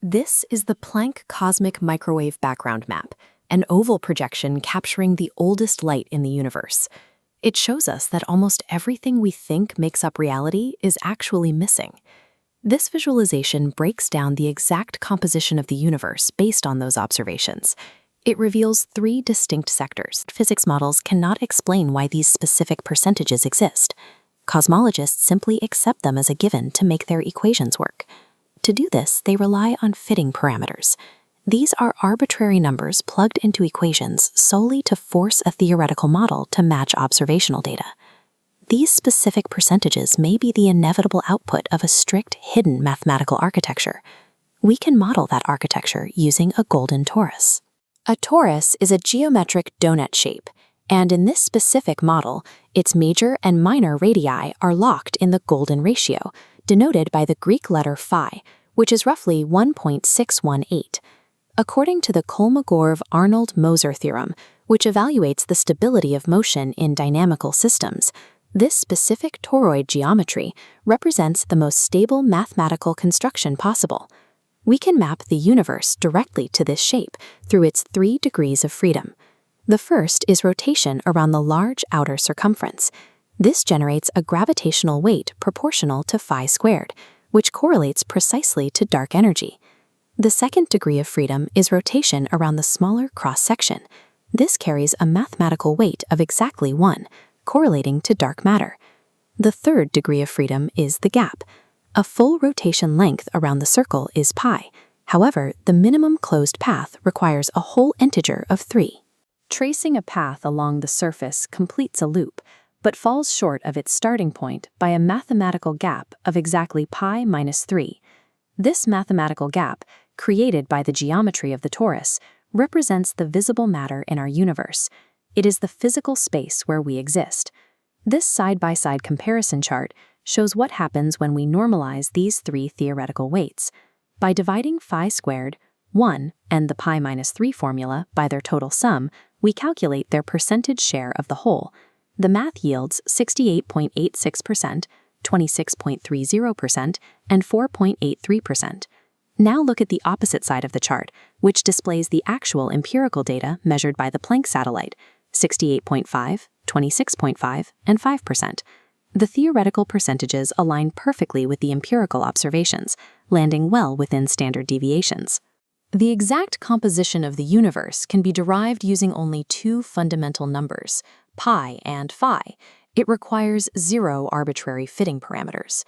This is the Planck Cosmic Microwave Background Map, an oval projection capturing the oldest light in the universe. It shows us that almost everything we think makes up reality is actually missing. This visualization breaks down the exact composition of the universe based on those observations. It reveals three distinct sectors. Physics models cannot explain why these specific percentages exist. Cosmologists simply accept them as a given to make their equations work. To do this, they rely on fitting parameters. These are arbitrary numbers plugged into equations solely to force a theoretical model to match observational data. These specific percentages may be the inevitable output of a strict, hidden mathematical architecture. We can model that architecture using a golden torus. A torus is a geometric donut shape, and in this specific model, its major and minor radii are locked in the golden ratio, denoted by the Greek letter phi, which is roughly 1.618. According to the Kolmogorov-Arnold-Moser theorem, which evaluates the stability of motion in dynamical systems, this specific toroid geometry represents the most stable mathematical construction possible. We can map the universe directly to this shape through its 3 degrees of freedom. The first is rotation around the large outer circumference. This generates a gravitational weight proportional to phi squared, which correlates precisely to dark energy. The second degree of freedom is rotation around the smaller cross-section. This carries a mathematical weight of exactly 1, correlating to dark matter. The third degree of freedom is the gap. A full rotation length around the circle is pi. However, the minimum closed path requires a whole integer of 3. Tracing a path along the surface completes a loop, but falls short of its starting point by a mathematical gap of exactly pi minus 3. This mathematical gap, created by the geometry of the torus, represents the visible matter in our universe. It is the physical space where we exist. This side-by-side comparison chart shows what happens when we normalize these 3 theoretical weights. By dividing phi squared, 1, and the pi minus 3 formula by their total sum, we calculate their percentage share of the whole. The math yields 68.86%, 26.30%, and 4.83%. Now look at the opposite side of the chart, which displays the actual empirical data measured by the Planck satellite, 68.5, 26.5, and 5%. The theoretical percentages align perfectly with the empirical observations, landing well within standard deviations. The exact composition of the universe can be derived using only 2 fundamental numbers, pi and phi. It requires 0 arbitrary fitting parameters.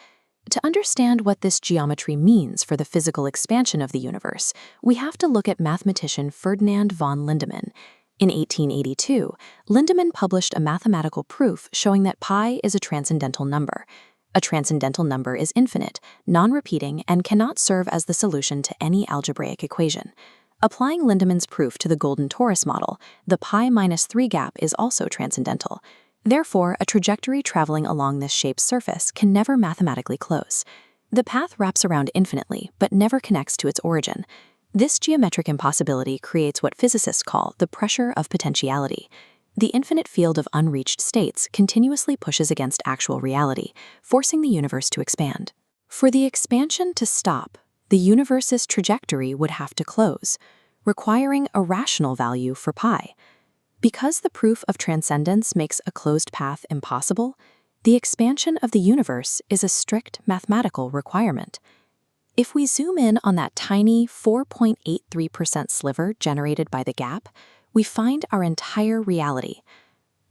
To understand what this geometry means for the physical expansion of the universe, we have to look at mathematician Ferdinand von Lindemann. In 1882, Lindemann published a mathematical proof showing that pi is a transcendental number. A transcendental number is infinite, non-repeating, and cannot serve as the solution to any algebraic equation. Applying Lindemann's proof to the golden torus model, the pi minus 3 gap is also transcendental. Therefore, a trajectory traveling along this shape's surface can never mathematically close. The path wraps around infinitely, but never connects to its origin. This geometric impossibility creates what physicists call the pressure of potentiality. The infinite field of unreached states continuously pushes against actual reality, forcing the universe to expand. For the expansion to stop, the universe's trajectory would have to close, requiring a rational value for pi. Because the proof of transcendence makes a closed path impossible, the expansion of the universe is a strict mathematical requirement. If we zoom in on that tiny 4.83% sliver generated by the gap, we find our entire reality.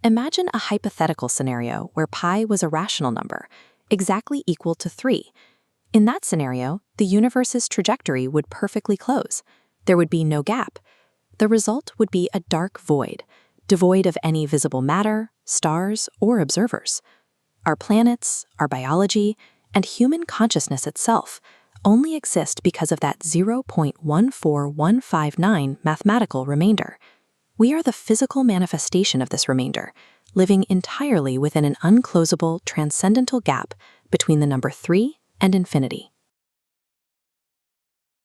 Imagine a hypothetical scenario where pi was a rational number, exactly equal to 3. In that scenario, the universe's trajectory would perfectly close. There would be no gap. The result would be a dark void, devoid of any visible matter, stars, or observers. Our planets, our biology, and human consciousness itself only exist because of that 0.14159 mathematical remainder. We are the physical manifestation of this remainder, living entirely within an unclosable transcendental gap between the number 3 and infinity.